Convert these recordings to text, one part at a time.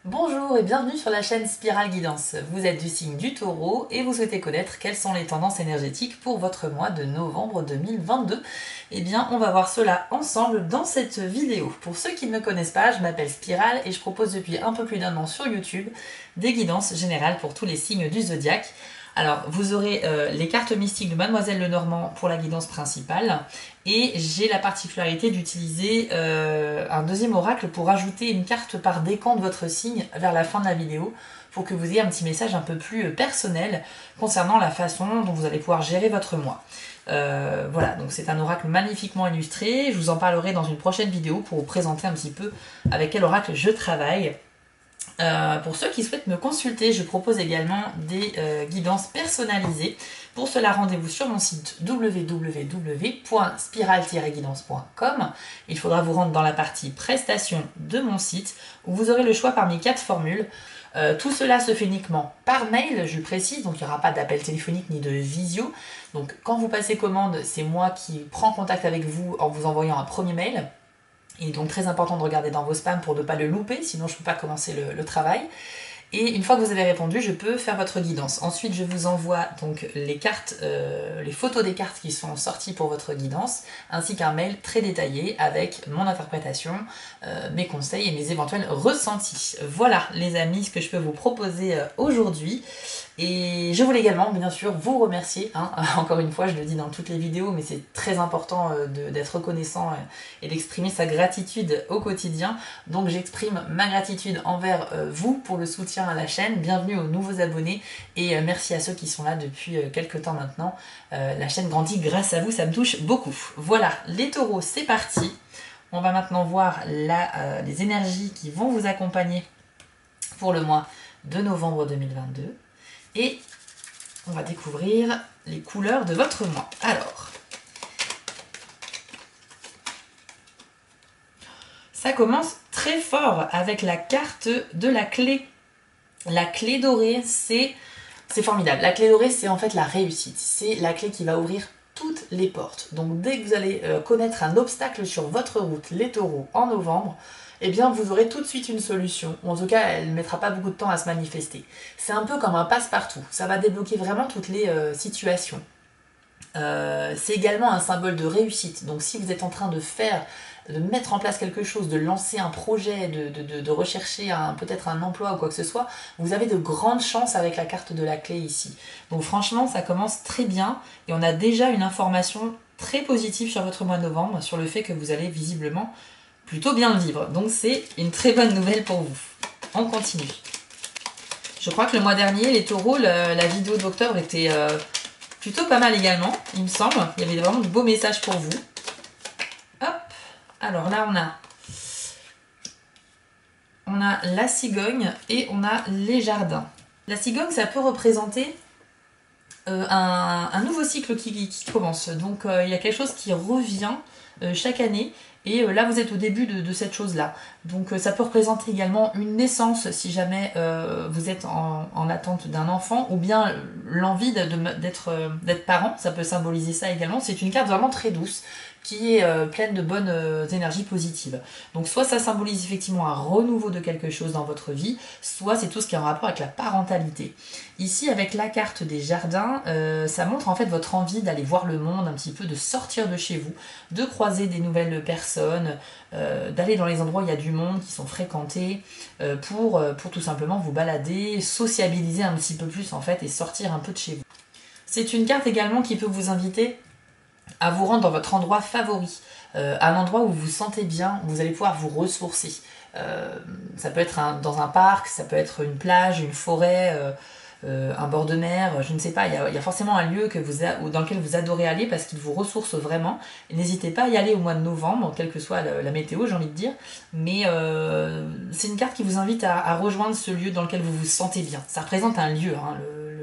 Bonjour et bienvenue sur la chaîne Spirale Guidance. Vous êtes du signe du Taureau et vous souhaitez connaître quelles sont les tendances énergétiques pour votre mois de novembre 2022. Eh bien, on va voir cela ensemble dans cette vidéo. Pour ceux qui ne me connaissent pas, je m'appelle Spirale et je propose depuis un peu plus d'un an sur YouTube des guidances générales pour tous les signes du zodiaque. Alors, vous aurez les cartes mystiques de Mademoiselle Lenormand pour la guidance principale. Et j'ai la particularité d'utiliser un deuxième oracle pour ajouter une carte par décan de votre signe vers la fin de la vidéo pour que vous ayez un petit message un peu plus personnel concernant la façon dont vous allez pouvoir gérer votre mois. Voilà, donc c'est un oracle magnifiquement illustré. Je vous en parlerai dans une prochaine vidéo pour vous présenter un petit peu avec quel oracle je travaille. Pour ceux qui souhaitent me consulter, je propose également des guidances personnalisées. Pour cela, rendez-vous sur mon site www.spiral-guidance.com. Il faudra vous rendre dans la partie prestations de mon site où vous aurez le choix parmi 4 formules. Tout cela se fait uniquement par mail, je précise, donc il n'y aura pas d'appel téléphonique ni de visio. Donc quand vous passez commande, c'est moi qui prends contact avec vous en vous envoyant un premier mail. Il est donc très important de regarder dans vos spams pour ne pas le louper, sinon je ne peux pas commencer le travail. Et une fois que vous avez répondu, je peux faire votre guidance. Ensuite, je vous envoie donc les cartes, les photos des cartes qui sont sorties pour votre guidance, ainsi qu'un mail très détaillé avec mon interprétation, mes conseils et mes éventuels ressentis. Voilà les amis, ce que je peux vous proposer aujourd'hui. Et je voulais également, bien sûr, vous remercier. Encore une fois, je le dis dans toutes les vidéos, mais c'est très important d'être reconnaissant et d'exprimer sa gratitude au quotidien. Donc j'exprime ma gratitude envers vous pour le soutien à la chaîne. Bienvenue aux nouveaux abonnés et merci à ceux qui sont là depuis quelques temps maintenant. La chaîne grandit grâce à vous, ça me touche beaucoup. Voilà, les taureaux, c'est parti. On va maintenant voir les énergies qui vont vous accompagner pour le mois de novembre 2022. Et on va découvrir les couleurs de votre mois. Alors, ça commence très fort avec la carte de la clé. La clé dorée, c'est formidable. La clé dorée, c'est en fait la réussite. C'est la clé qui va ouvrir toutes les portes. Donc dès que vous allez connaître un obstacle sur votre route, les taureaux, en novembre, eh bien vous aurez tout de suite une solution. Ou en tout cas, elle ne mettra pas beaucoup de temps à se manifester. C'est un peu comme un passe-partout. Ça va débloquer vraiment toutes les situations. C'est également un symbole de réussite. Donc si vous êtes en train de mettre en place quelque chose, de lancer un projet, de rechercher peut-être un emploi ou quoi que ce soit, vous avez de grandes chances avec la carte de la clé ici. Donc franchement, ça commence très bien et on a déjà une information très positive sur votre mois de novembre, sur le fait que vous allez visiblement plutôt bien le vivre. Donc c'est une très bonne nouvelle pour vous. On continue. Je crois que le mois dernier, les taureaux, la vidéo d'octobre était plutôt pas mal également, il me semble. Il y avait vraiment de beaux messages pour vous. Hop. Alors là, on a la cigogne et on a les jardins. La cigogne, ça peut représenter un nouveau cycle qui commence. Donc il y a quelque chose qui revient chaque année. Et là, vous êtes au début de cette chose-là. Donc ça peut représenter également une naissance si jamais vous êtes en attente d'un enfant, ou bien l'envie d'être parent. Ça peut symboliser ça également. C'est une carte vraiment très douce qui est pleine de bonnes énergies positives. Donc soit ça symbolise effectivement un renouveau de quelque chose dans votre vie, soit c'est tout ce qui est en rapport avec la parentalité. Ici, avec la carte des jardins, ça montre en fait votre envie d'aller voir le monde un petit peu, de sortir de chez vous, de croiser des nouvelles personnes, d'aller dans les endroits où il y a du monde qui sont fréquentés, pour tout simplement vous balader, sociabiliser un petit peu plus en fait et sortir un peu de chez vous. C'est une carte également qui peut vous inviter à vous rendre dans votre endroit favori, un endroit où vous vous sentez bien, où vous allez pouvoir vous ressourcer. Ça peut être dans un parc, ça peut être une plage, une forêt, un bord de mer, je ne sais pas, il y a forcément un lieu dans lequel vous adorez aller parce qu'il vous ressource vraiment. N'hésitez pas à y aller au mois de novembre, quelle que soit la météo, j'ai envie de dire, mais c'est une carte qui vous invite à rejoindre ce lieu dans lequel vous vous sentez bien. Ça représente un lieu,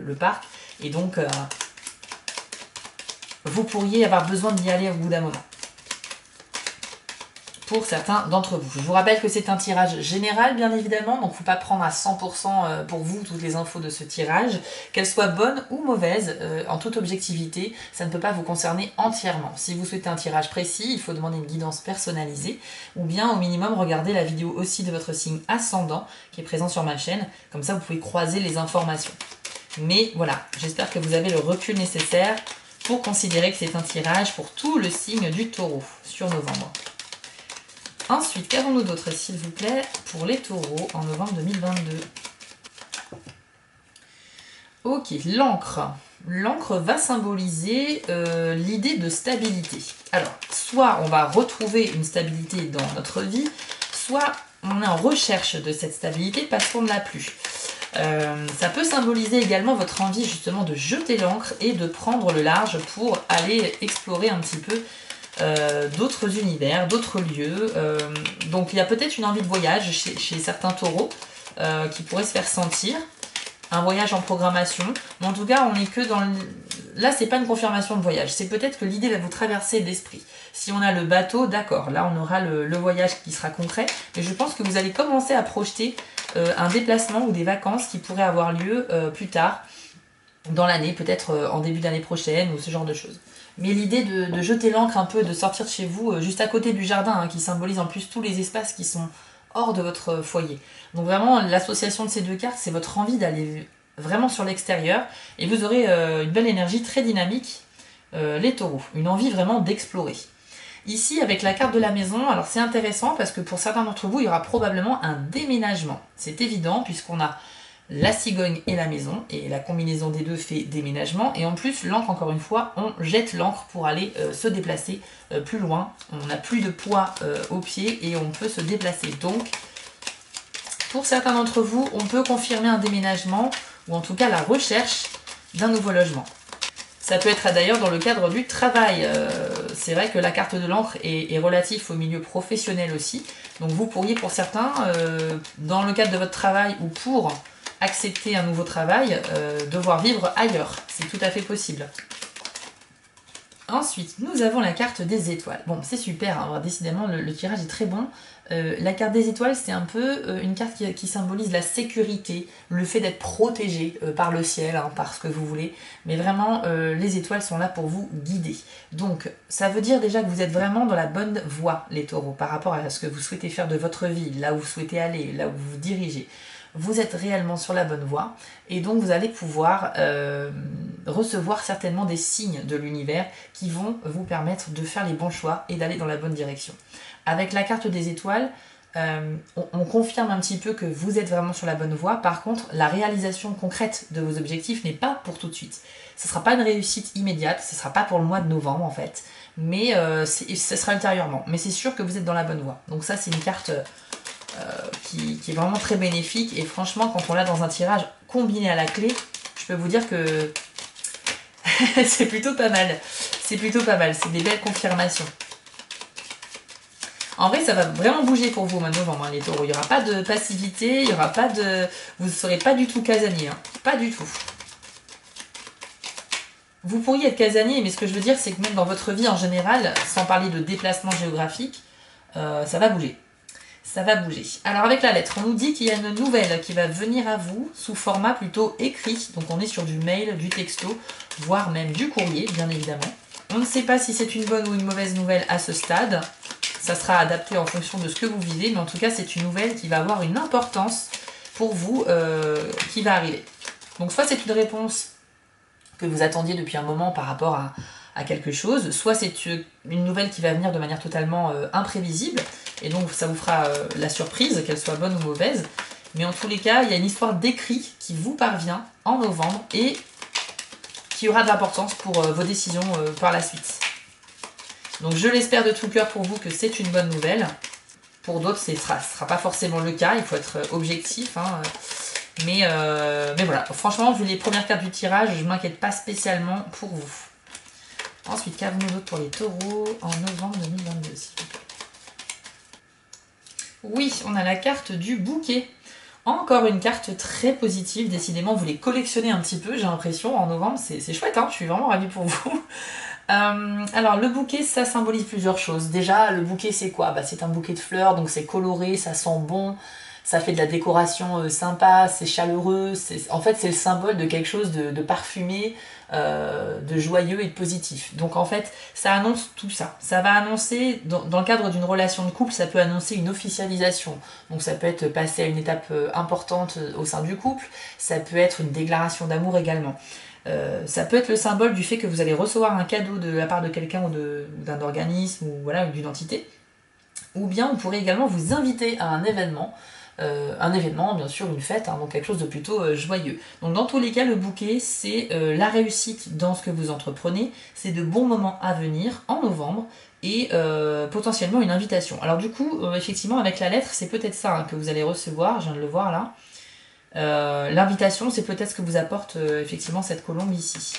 le parc, et donc vous pourriez avoir besoin d'y aller au bout d'un moment. pour certains d'entre vous. Je vous rappelle que c'est un tirage général, bien évidemment, donc il ne faut pas prendre à 100% pour vous toutes les infos de ce tirage, qu'elles soient bonnes ou mauvaises, en toute objectivité, ça ne peut pas vous concerner entièrement. Si vous souhaitez un tirage précis, il faut demander une guidance personnalisée, ou bien au minimum regarder la vidéo aussi de votre signe ascendant, qui est présent sur ma chaîne, comme ça vous pouvez croiser les informations. Mais voilà, j'espère que vous avez le recul nécessaire pour considérer que c'est un tirage pour tout le signe du Taureau sur novembre. Ensuite, qu'avons-nous d'autre, s'il vous plaît, pour les taureaux en novembre 2022? Ok, l'encre. L'encre va symboliser l'idée de stabilité. Alors, soit on va retrouver une stabilité dans notre vie, soit on est en recherche de cette stabilité parce qu'on ne l'a plus. Ça peut symboliser également votre envie justement de jeter l'encre et de prendre le large pour aller explorer un petit peu d'autres univers, d'autres lieux. Donc il y a peut-être une envie de voyage chez certains taureaux qui pourrait se faire sentir. Un voyage en programmation. Mais en tout cas, on n'est que dans... Là, c'est pas une confirmation de voyage. C'est peut-être que l'idée va vous traverser l'esprit. Si on a le bateau, d'accord. Là, on aura le voyage qui sera concret. Mais je pense que vous allez commencer à projeter un déplacement ou des vacances qui pourraient avoir lieu plus tard dans l'année, peut-être en début d'année prochaine ou ce genre de choses. Mais l'idée de jeter l'encre un peu, de sortir de chez vous, juste à côté du jardin, hein, qui symbolise en plus tous les espaces qui sont hors de votre foyer. Donc vraiment, l'association de ces deux cartes, c'est votre envie d'aller vraiment sur l'extérieur. Et vous aurez une belle énergie très dynamique, les taureaux. Une envie vraiment d'explorer. Ici, avec la carte de la maison, alors c'est intéressant parce que pour certains d'entre vous, il y aura probablement un déménagement. C'est évident puisqu'on a la cigogne et la maison, et la combinaison des deux fait déménagement, et en plus l'encre, encore une fois, on jette l'encre pour aller se déplacer plus loin, on n'a plus de poids au pied et on peut se déplacer. Donc pour certains d'entre vous, on peut confirmer un déménagement, ou en tout cas la recherche d'un nouveau logement. Ça peut être d'ailleurs dans le cadre du travail. C'est vrai que la carte de l'encre est relative au milieu professionnel aussi, donc vous pourriez pour certains, dans le cadre de votre travail ou pour accepter un nouveau travail, devoir vivre ailleurs. C'est tout à fait possible. Ensuite, nous avons la carte des étoiles. Bon, c'est super, hein, décidément, le tirage est très bon. La carte des étoiles, c'est un peu une carte qui symbolise la sécurité, le fait d'être protégé par le ciel, hein, par ce que vous voulez. Mais vraiment, les étoiles sont là pour vous guider. Donc, ça veut dire déjà que vous êtes vraiment dans la bonne voie, les taureaux, par rapport à ce que vous souhaitez faire de votre vie, là où vous souhaitez aller, là où vous vous dirigez. Vous êtes réellement sur la bonne voie et donc vous allez pouvoir recevoir certainement des signes de l'univers qui vont vous permettre de faire les bons choix et d'aller dans la bonne direction. Avec la carte des étoiles, on confirme un petit peu que vous êtes vraiment sur la bonne voie. Par contre, la réalisation concrète de vos objectifs n'est pas pour tout de suite. Ce ne sera pas une réussite immédiate, ce ne sera pas pour le mois de novembre en fait, mais ce sera ultérieurement. Mais c'est sûr que vous êtes dans la bonne voie. Donc ça, c'est une carte... qui est vraiment très bénéfique, et franchement quand on l'a dans un tirage combiné à la clé, je peux vous dire que c'est plutôt pas mal. C'est plutôt pas mal, c'est des belles confirmations. En vrai, ça va vraiment bouger pour vous au mois de novembre, hein, les taureaux. Il n'y aura pas de passivité, il y aura pas de... Vous ne serez pas du tout casanier, hein. Pas du tout. Vous pourriez être casanier, mais ce que je veux dire, c'est que même dans votre vie en général, sans parler de déplacement géographique, ça va bouger. Ça va bouger. Alors avec la lettre, on nous dit qu'il y a une nouvelle qui va venir à vous sous format plutôt écrit. Donc on est sur du mail, du texto, voire même du courrier, bien évidemment. On ne sait pas si c'est une bonne ou une mauvaise nouvelle à ce stade. Ça sera adapté en fonction de ce que vous vivez, mais en tout cas c'est une nouvelle qui va avoir une importance pour vous qui va arriver. Donc soit c'est une réponse que vous attendiez depuis un moment par rapport à quelque chose, soit c'est une nouvelle qui va venir de manière totalement imprévisible, et donc ça vous fera la surprise, qu'elle soit bonne ou mauvaise. Mais en tous les cas, il y a une histoire d'écrit qui vous parvient en novembre et qui aura de l'importance pour vos décisions par la suite. Donc je l'espère de tout cœur pour vous que c'est une bonne nouvelle. Pour d'autres, ce ne sera pas forcément le cas, il faut être objectif, hein. Mais voilà, franchement, vu les premières cartes du tirage, je ne m'inquiète pas spécialement pour vous. Ensuite, qu'avons-nous d'autre pour les taureaux en novembre 2022, s'il vous plaît? Oui, on a la carte du bouquet. Encore une carte très positive, décidément, vous les collectionnez un petit peu, j'ai l'impression, en novembre, c'est chouette, hein, je suis vraiment ravie pour vous. Alors le bouquet, ça symbolise plusieurs choses. Déjà, le bouquet c'est quoi? C'est un bouquet de fleurs, donc c'est coloré, ça sent bon, ça fait de la décoration sympa, c'est chaleureux. En fait, c'est le symbole de quelque chose de parfumé, de joyeux et de positif. Donc en fait, ça annonce tout ça. Ça va annoncer, dans le cadre d'une relation de couple, ça peut annoncer une officialisation. Donc ça peut être passer à une étape importante au sein du couple, ça peut être une déclaration d'amour également. Ça peut être le symbole du fait que vous allez recevoir un cadeau de la part de quelqu'un ou d'un organisme ou voilà, d'une entité. Ou bien on pourrait également vous inviter à un événement, bien sûr, une fête, hein, donc quelque chose de plutôt joyeux. Donc dans tous les cas, le bouquet, c'est la réussite dans ce que vous entreprenez, c'est de bons moments à venir en novembre et potentiellement une invitation. Alors du coup, effectivement, avec la lettre, c'est peut-être ça hein, que vous allez recevoir, je viens de le voir là. L'invitation, c'est peut-être ce que vous apporte effectivement cette colombe ici.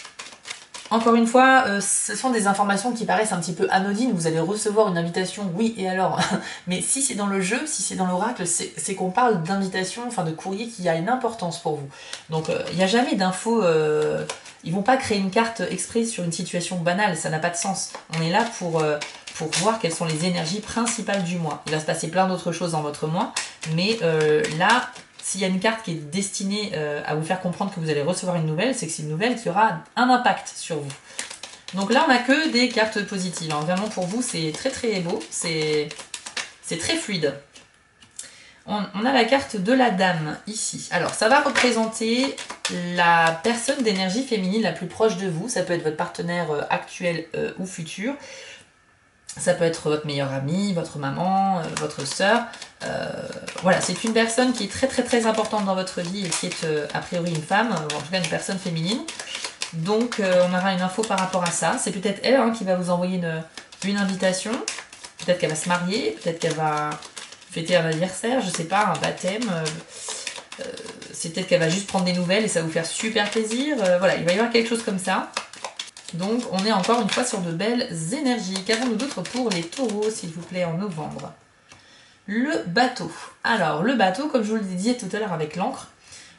Encore une fois, ce sont des informations qui paraissent un petit peu anodines. Vous allez recevoir une invitation, oui, et alors? Mais si c'est dans le jeu, si c'est dans l'oracle, c'est qu'on parle d'invitation, enfin de courrier qui a une importance pour vous. Donc il n'y a jamais d'infos. Ils vont pas créer une carte exprès sur une situation banale, ça n'a pas de sens. On est là pour voir quelles sont les énergies principales du mois. Il va se passer plein d'autres choses dans votre mois, mais là, s'il y a une carte qui est destinée à vous faire comprendre que vous allez recevoir une nouvelle, c'est que c'est une nouvelle qui aura un impact sur vous. Donc là, on n'a que des cartes positives. Hein. Vraiment, pour vous, c'est très très beau. C'est très fluide. On a la carte de la dame ici. Alors, ça va représenter la personne d'énergie féminine la plus proche de vous. Ça peut être votre partenaire actuel ou futur. Ça peut être votre meilleure amie, votre maman, votre sœur. Voilà, c'est une personne qui est très très très importante dans votre vie et qui est a priori une femme, ou en tout cas une personne féminine. Donc on aura une info par rapport à ça. C'est peut-être elle hein, qui va vous envoyer une invitation. Peut-être qu'elle va se marier, peut-être qu'elle va fêter un anniversaire, je sais pas, un baptême. C'est peut-être qu'elle va juste prendre des nouvelles et ça va vous faire super plaisir. Voilà, il va y avoir quelque chose comme ça. Donc on est encore une fois sur de belles énergies. Qu'avons-nous d'autre pour les taureaux, s'il vous plaît, en novembre? Le bateau. Alors le bateau, comme je vous le disais tout à l'heure avec l'encre,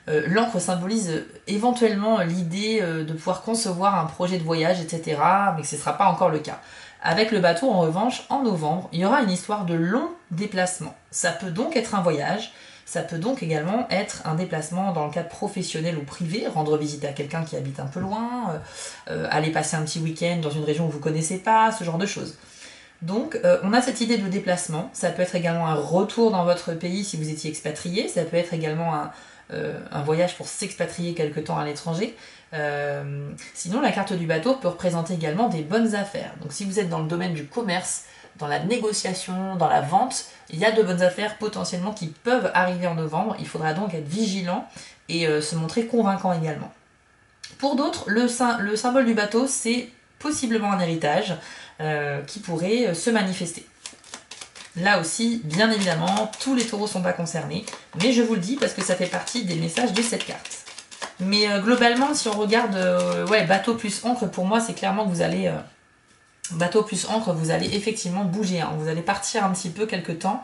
l'encre symbolise éventuellement l'idée de pouvoir concevoir un projet de voyage, etc. Mais que ce ne sera pas encore le cas. Avec le bateau, en revanche, en novembre, il y aura une histoire de long déplacement. Ça peut donc être un voyage. Ça peut donc également être un déplacement dans le cadre professionnel ou privé, rendre visite à quelqu'un qui habite un peu loin, aller passer un petit week-end dans une région où vous ne connaissez pas, ce genre de choses. Donc on a cette idée de déplacement, ça peut être également un retour dans votre pays si vous étiez expatrié, ça peut être également un voyage pour s'expatrier quelque temps à l'étranger. Sinon la carte du bateau peut représenter également des bonnes affaires. Donc si vous êtes dans le domaine du commerce, dans la négociation, dans la vente, il y a de bonnes affaires potentiellement qui peuvent arriver en novembre. Il faudra donc être vigilant et se montrer convaincant également. Pour d'autres, le symbole du bateau, c'est possiblement un héritage qui pourrait se manifester. Là aussi, bien évidemment, tous les taureaux ne sont pas concernés, mais je vous le dis parce que ça fait partie des messages de cette carte. Mais globalement, si on regarde bateau plus encre, pour moi, c'est clairement que vous allez... bateau plus encre, vous allez effectivement bouger. Hein. Vous allez partir un petit peu quelque temps.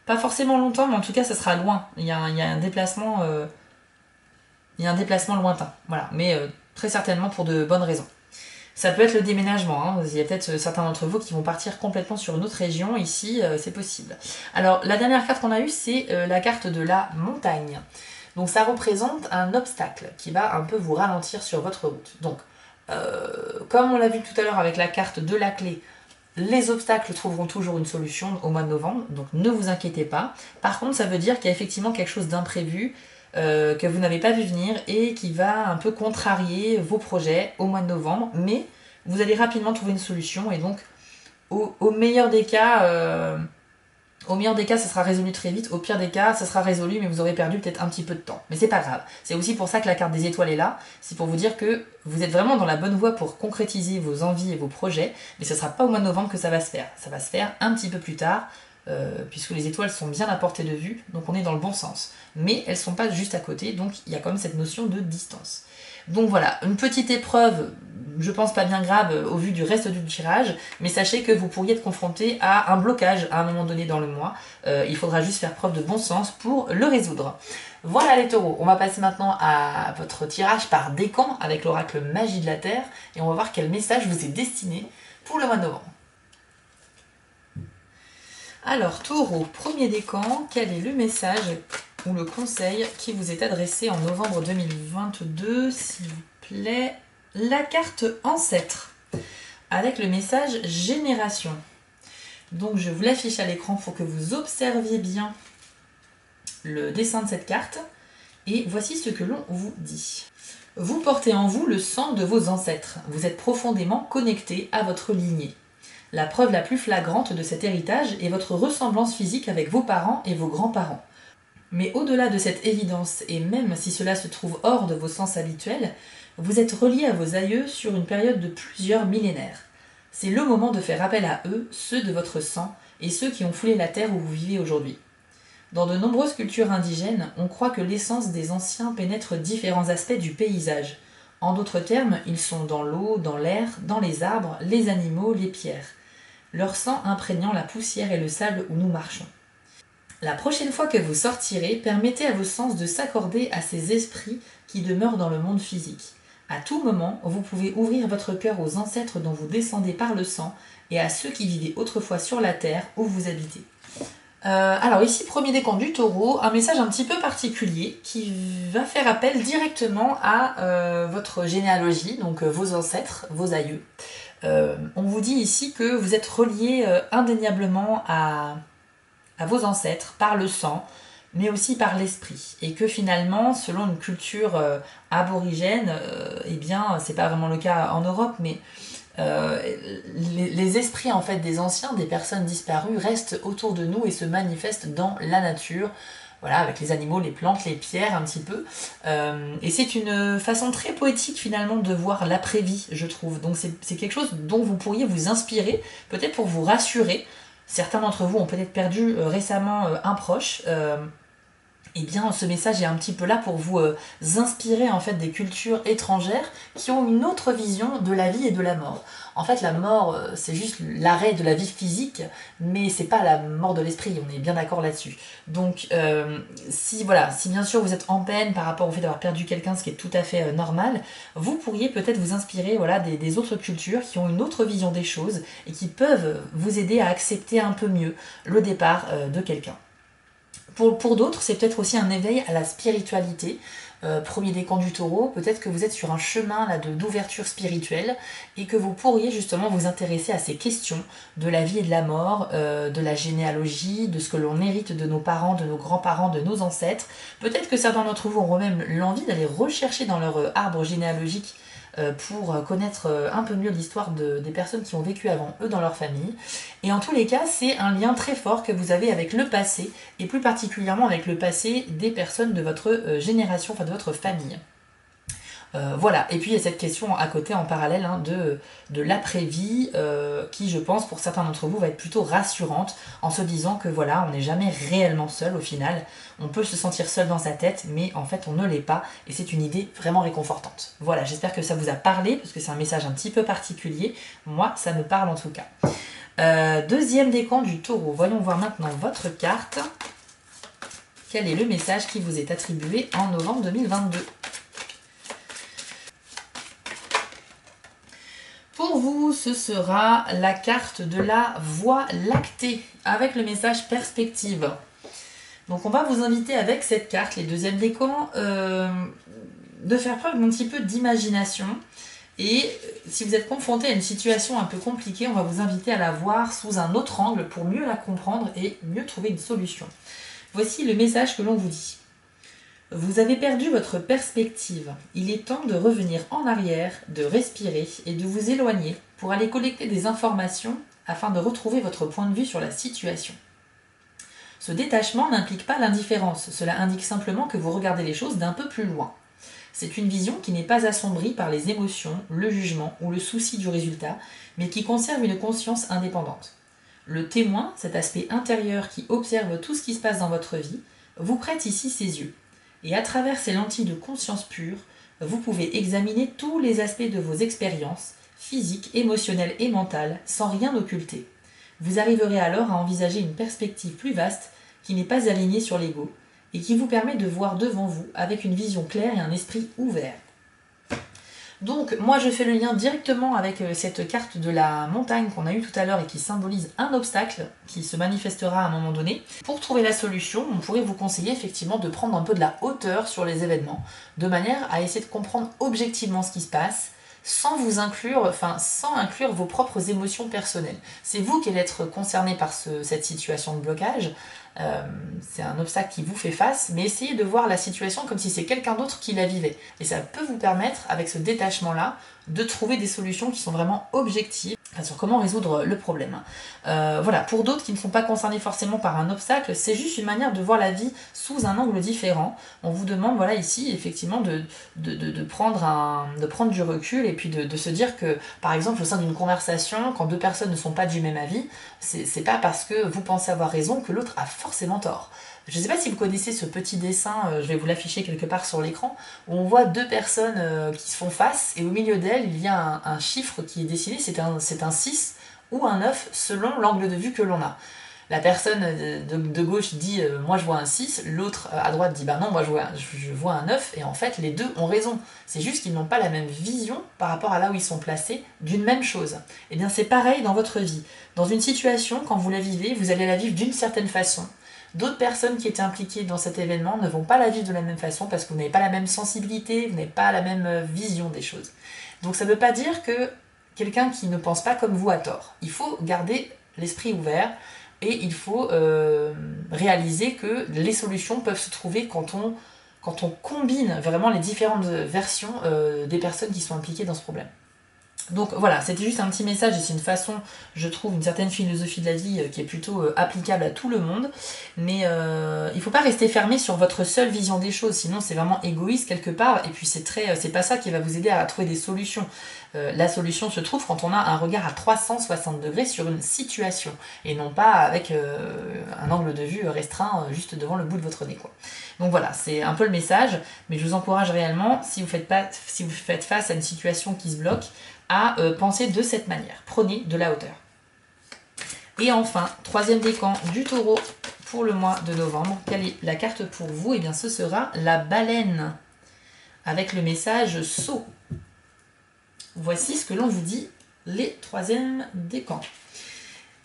Pas forcément longtemps, mais en tout cas, ça sera loin. Il y a un déplacement... il y a un déplacement lointain. Voilà. Mais très certainement pour de bonnes raisons. Ça peut être le déménagement. Hein. Il y a peut-être certains d'entre vous qui vont partir complètement sur une autre région. Ici, c'est possible. Alors, la dernière carte qu'on a eue, c'est la carte de la montagne. Donc, ça représente un obstacle qui va un peu vous ralentir sur votre route. Donc, comme on l'a vu tout à l'heure avec la carte de la clé, les obstacles trouveront toujours une solution au mois de novembre, donc ne vous inquiétez pas. Par contre, ça veut dire qu'il y a effectivement quelque chose d'imprévu que vous n'avez pas vu venir et qui va un peu contrarier vos projets au mois de novembre, mais vous allez rapidement trouver une solution et donc au meilleur des cas... Au meilleur des cas, ça sera résolu très vite. Au pire des cas, ça sera résolu, mais vous aurez perdu peut-être un petit peu de temps. Mais c'est pas grave. C'est aussi pour ça que la carte des étoiles est là. C'est pour vous dire que vous êtes vraiment dans la bonne voie pour concrétiser vos envies et vos projets. Mais ce sera pas au mois de novembre que ça va se faire. Ça va se faire un petit peu plus tard, puisque les étoiles sont bien à portée de vue. Donc on est dans le bon sens. Mais elles sont pas juste à côté, donc il y a quand même cette notion de distance. Donc voilà, une petite épreuve, je pense pas bien grave au vu du reste du tirage, mais sachez que vous pourriez être confronté à un blocage à un moment donné dans le mois. Il faudra juste faire preuve de bon sens pour le résoudre. Voilà les taureaux, on va passer maintenant à votre tirage par décan avec l'oracle Magie de la Terre et on va voir quel message vous est destiné pour le mois de novembre. Alors taureau, premier décan, quel est le message ou le conseil qui vous est adressé en novembre 2022, s'il vous plaît? La carte ancêtre avec le message génération. Donc je vous l'affiche à l'écran pour que vous observiez bien le dessin de cette carte. Et voici ce que l'on vous dit. Vous portez en vous le sang de vos ancêtres. Vous êtes profondément connecté à votre lignée. La preuve la plus flagrante de cet héritage est votre ressemblance physique avec vos parents et vos grands-parents. Mais au-delà de cette évidence, et même si cela se trouve hors de vos sens habituels, vous êtes relié à vos aïeux sur une période de plusieurs millénaires. C'est le moment de faire appel à eux, ceux de votre sang, et ceux qui ont foulé la terre où vous vivez aujourd'hui. Dans de nombreuses cultures indigènes, on croit que l'essence des anciens pénètre différents aspects du paysage. En d'autres termes, ils sont dans l'eau, dans l'air, dans les arbres, les animaux, les pierres. Leur sang imprégnant la poussière et le sable où nous marchons. La prochaine fois que vous sortirez, permettez à vos sens de s'accorder à ces esprits qui demeurent dans le monde physique. À tout moment, vous pouvez ouvrir votre cœur aux ancêtres dont vous descendez par le sang et à ceux qui vivaient autrefois sur la terre où vous habitez. Alors ici, premier décan du taureau, un message un petit peu particulier qui va faire appel directement à votre généalogie, donc vos ancêtres, vos aïeux. On vous dit ici que vous êtes relié indéniablement à vos ancêtres par le sang, mais aussi par l'esprit. Et que finalement, selon une culture aborigène, eh bien, c'est pas vraiment le cas en Europe, mais les esprits en fait des anciens, des personnes disparues, restent autour de nous et se manifestent dans la nature. Voilà, avec les animaux, les plantes, les pierres, un petit peu. Et c'est une façon très poétique finalement de voir l'après-vie, je trouve. Donc c'est quelque chose dont vous pourriez vous inspirer, peut-être pour vous rassurer. Certains d'entre vous ont peut-être perdu récemment un proche. Eh bien, ce message est un petit peu là pour vous inspirer en fait des cultures étrangères qui ont une autre vision de la vie et de la mort. En fait, la mort, c'est juste l'arrêt de la vie physique, mais c'est pas la mort de l'esprit, on est bien d'accord là-dessus. Donc, si bien sûr vous êtes en peine par rapport au fait d'avoir perdu quelqu'un, ce qui est tout à fait normal, vous pourriez peut-être vous inspirer des autres cultures qui ont une autre vision des choses et qui peuvent vous aider à accepter un peu mieux le départ de quelqu'un. Pour d'autres, c'est peut-être aussi un éveil à la spiritualité. Premier décan du taureau, peut-être que vous êtes sur un chemin là, d'ouverture spirituelle et que vous pourriez justement vous intéresser à ces questions de la vie et de la mort, de la généalogie, de ce que l'on hérite de nos parents, de nos grands-parents, de nos ancêtres. Peut-être que certains d'entre vous auront même l'envie d'aller rechercher dans leur arbre généalogique pour connaître un peu mieux l'histoire des personnes qui ont vécu avant eux dans leur famille. Et en tous les cas, c'est un lien très fort que vous avez avec le passé, et plus particulièrement avec le passé des personnes de votre génération, enfin de votre famille. Voilà, et puis il y a cette question à côté en parallèle de l'après-vie qui je pense pour certains d'entre vous va être plutôt rassurante en se disant que voilà, on n'est jamais réellement seul au final, on peut se sentir seul dans sa tête mais en fait on ne l'est pas et c'est une idée vraiment réconfortante. Voilà, j'espère que ça vous a parlé parce que c'est un message un petit peu particulier, moi ça me parle en tout cas. Deuxième décan du taureau, voyons voir maintenant votre carte. Quel est le message qui vous est attribué en novembre 2022 ? Pour vous, ce sera la carte de la Voie lactée avec le message perspective. Donc on va vous inviter avec cette carte, les deuxièmes décans, de faire preuve d'un petit peu d'imagination. Et si vous êtes confronté à une situation un peu compliquée, on va vous inviter à la voir sous un autre angle pour mieux la comprendre et mieux trouver une solution. Voici le message que l'on vous dit. Vous avez perdu votre perspective. Il est temps de revenir en arrière, de respirer et de vous éloigner pour aller collecter des informations afin de retrouver votre point de vue sur la situation. Ce détachement n'implique pas l'indifférence, cela indique simplement que vous regardez les choses d'un peu plus loin. C'est une vision qui n'est pas assombrie par les émotions, le jugement ou le souci du résultat, mais qui conserve une conscience indépendante. Le témoin, cet aspect intérieur qui observe tout ce qui se passe dans votre vie, vous prête ici ses yeux. Et à travers ces lentilles de conscience pure, vous pouvez examiner tous les aspects de vos expériences, physiques, émotionnelles et mentales, sans rien occulter. Vous arriverez alors à envisager une perspective plus vaste qui n'est pas alignée sur l'ego et qui vous permet de voir devant vous avec une vision claire et un esprit ouvert. Donc moi je fais le lien directement avec cette carte de la montagne qu'on a eue tout à l'heure et qui symbolise un obstacle qui se manifestera à un moment donné. Pour trouver la solution, on pourrait vous conseiller effectivement de prendre un peu de la hauteur sur les événements, de manière à essayer de comprendre objectivement ce qui se passe, sans inclure vos propres émotions personnelles. C'est vous qui allez être concerné par cette situation de blocage. C'est un obstacle qui vous fait face, mais essayez de voir la situation comme si c'est quelqu'un d'autre qui la vivait. Et ça peut vous permettre, avec ce détachement-là, de trouver des solutions qui sont vraiment objectives sur comment résoudre le problème. Voilà, pour d'autres qui ne sont pas concernés forcément par un obstacle, c'est juste une manière de voir la vie sous un angle différent. On vous demande, voilà, ici, effectivement, de prendre du recul et puis de se dire que, par exemple, au sein d'une conversation, quand deux personnes ne sont pas du même avis, c'est pas parce que vous pensez avoir raison que l'autre a forcément tort. Je ne sais pas si vous connaissez ce petit dessin, je vais vous l'afficher quelque part sur l'écran, où on voit deux personnes qui se font face, et au milieu d'elles, il y a un chiffre qui est dessiné, c'est un 6 ou un 9 selon l'angle de vue que l'on a. La personne de gauche dit moi je vois un 6, l'autre à droite dit bah non, moi je vois un 9, et en fait les deux ont raison. C'est juste qu'ils n'ont pas la même vision par rapport à là où ils sont placés d'une même chose. Et bien c'est pareil dans votre vie. Dans une situation, quand vous la vivez, vous allez la vivre d'une certaine façon. D'autres personnes qui étaient impliquées dans cet événement ne vont pas la vivre de la même façon parce que vous n'avez pas la même sensibilité, vous n'avez pas la même vision des choses. Donc ça ne veut pas dire que quelqu'un qui ne pense pas comme vous a tort. Il faut garder l'esprit ouvert et il faut réaliser que les solutions peuvent se trouver quand on combine vraiment les différentes versions des personnes qui sont impliquées dans ce problème. Donc voilà, c'était juste un petit message et c'est une façon, je trouve, une certaine philosophie de la vie qui est plutôt applicable à tout le monde. Mais il ne faut pas rester fermé sur votre seule vision des choses, sinon c'est vraiment égoïste quelque part. Et puis c'est pas ça qui va vous aider à trouver des solutions. La solution se trouve quand on a un regard à 360 degrés sur une situation et non pas avec un angle de vue restreint juste devant le bout de votre nez, quoi. Donc voilà, c'est un peu le message, mais je vous encourage réellement, si vous faites face à une situation qui se bloque, à penser de cette manière. Prenez de la hauteur. Et enfin, troisième décan du taureau pour le mois de novembre. Quelle est la carte pour vous? Eh bien, ce sera la baleine, avec le message saut. Voici ce que l'on vous dit, les troisièmes décans.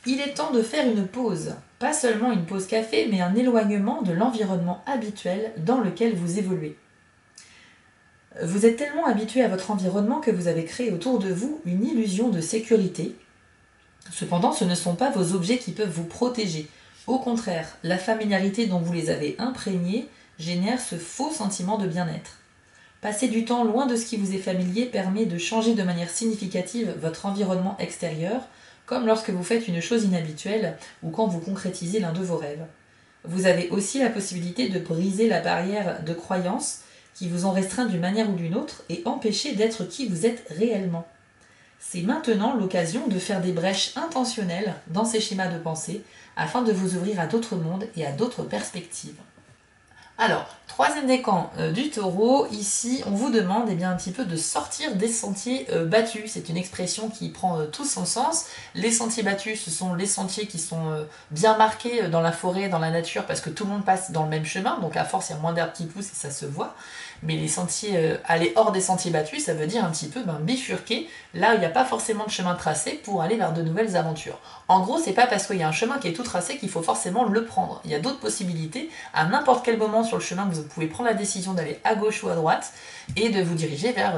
Il est temps de faire une pause. Pas seulement une pause café, mais un éloignement de l'environnement habituel dans lequel vous évoluez. Vous êtes tellement habitué à votre environnement que vous avez créé autour de vous une illusion de sécurité. Cependant, ce ne sont pas vos objets qui peuvent vous protéger. Au contraire, la familiarité dont vous les avez imprégnés génère ce faux sentiment de bien-être. Passer du temps loin de ce qui vous est familier permet de changer de manière significative votre environnement extérieur, comme lorsque vous faites une chose inhabituelle ou quand vous concrétisez l'un de vos rêves. Vous avez aussi la possibilité de briser la barrière de croyances qui vous ont restreint d'une manière ou d'une autre et empêché d'être qui vous êtes réellement. C'est maintenant l'occasion de faire des brèches intentionnelles dans ces schémas de pensée afin de vous ouvrir à d'autres mondes et à d'autres perspectives. Alors, troisième décan du taureau, ici on vous demande un petit peu de sortir des sentiers battus. C'est une expression qui prend tout son sens. Les sentiers battus, ce sont les sentiers qui sont bien marqués dans la forêt, dans la nature, parce que tout le monde passe dans le même chemin, donc à force il y a moins d'herbes qui poussent et ça se voit. Mais les sentiers, aller hors des sentiers battus, ça veut dire un petit peu bifurquer, là où il n'y a pas forcément de chemin tracé pour aller vers de nouvelles aventures. En gros, c'est pas parce qu'il y a un chemin qui est tout tracé qu'il faut forcément le prendre. Il y a d'autres possibilités. À n'importe quel moment sur le chemin, vous pouvez prendre la décision d'aller à gauche ou à droite et de vous diriger vers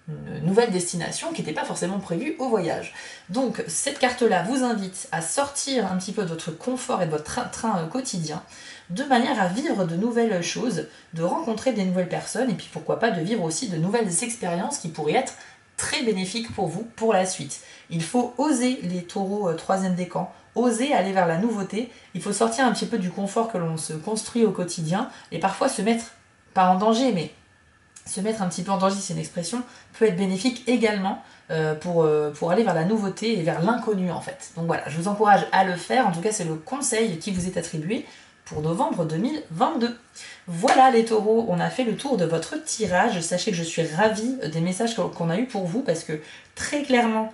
une nouvelle destination qui n'était pas forcément prévue au voyage. Donc cette carte-là vous invite à sortir un petit peu de votre confort et de votre train quotidien, de manière à vivre de nouvelles choses, de rencontrer des nouvelles personnes, et puis pourquoi pas de vivre aussi de nouvelles expériences qui pourraient être très bénéfiques pour vous pour la suite. Il faut oser, les taureaux troisième décan, oser aller vers la nouveauté. Il faut sortir un petit peu du confort que l'on se construit au quotidien, et parfois se mettre, pas en danger, mais se mettre un petit peu en danger, c'est une expression, peut être bénéfique également pour aller vers la nouveauté et vers l'inconnu en fait. Donc voilà, je vous encourage à le faire, en tout cas c'est le conseil qui vous est attribué. pour novembre 2022. Voilà les taureaux, on a fait le tour de votre tirage. Sachez que je suis ravie des messages qu'on a eu pour vous parce que très clairement,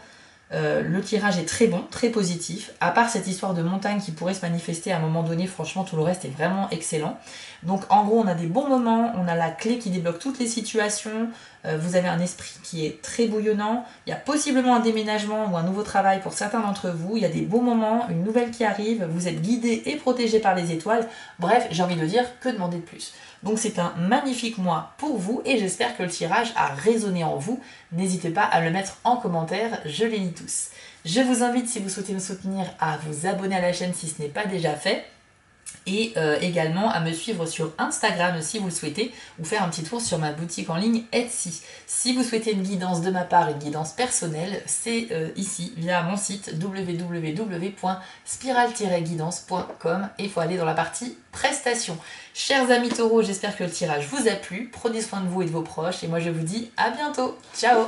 le tirage est très bon, très positif. À part cette histoire de montagne qui pourrait se manifester à un moment donné, franchement tout le reste est vraiment excellent. Donc en gros on a des bons moments, on a la clé qui débloque toutes les situations, vous avez un esprit qui est très bouillonnant, il y a possiblement un déménagement ou un nouveau travail pour certains d'entre vous, il y a des beaux moments, une nouvelle qui arrive, vous êtes guidé et protégé par les étoiles, bref j'ai envie de dire que demander de plus. Donc c'est un magnifique mois pour vous et j'espère que le tirage a résonné en vous. N'hésitez pas à le mettre en commentaire, je les lis tous. Je vous invite, si vous souhaitez me soutenir, à vous abonner à la chaîne si ce n'est pas déjà fait. Et également à me suivre sur Instagram si vous le souhaitez, ou faire un petit tour sur ma boutique en ligne Etsy. Si vous souhaitez une guidance de ma part, une guidance personnelle, c'est ici, via mon site www.spiral-guidance.com et il faut aller dans la partie prestations. Chers amis taureaux, j'espère que le tirage vous a plu. Prenez soin de vous et de vos proches et moi je vous dis à bientôt. Ciao!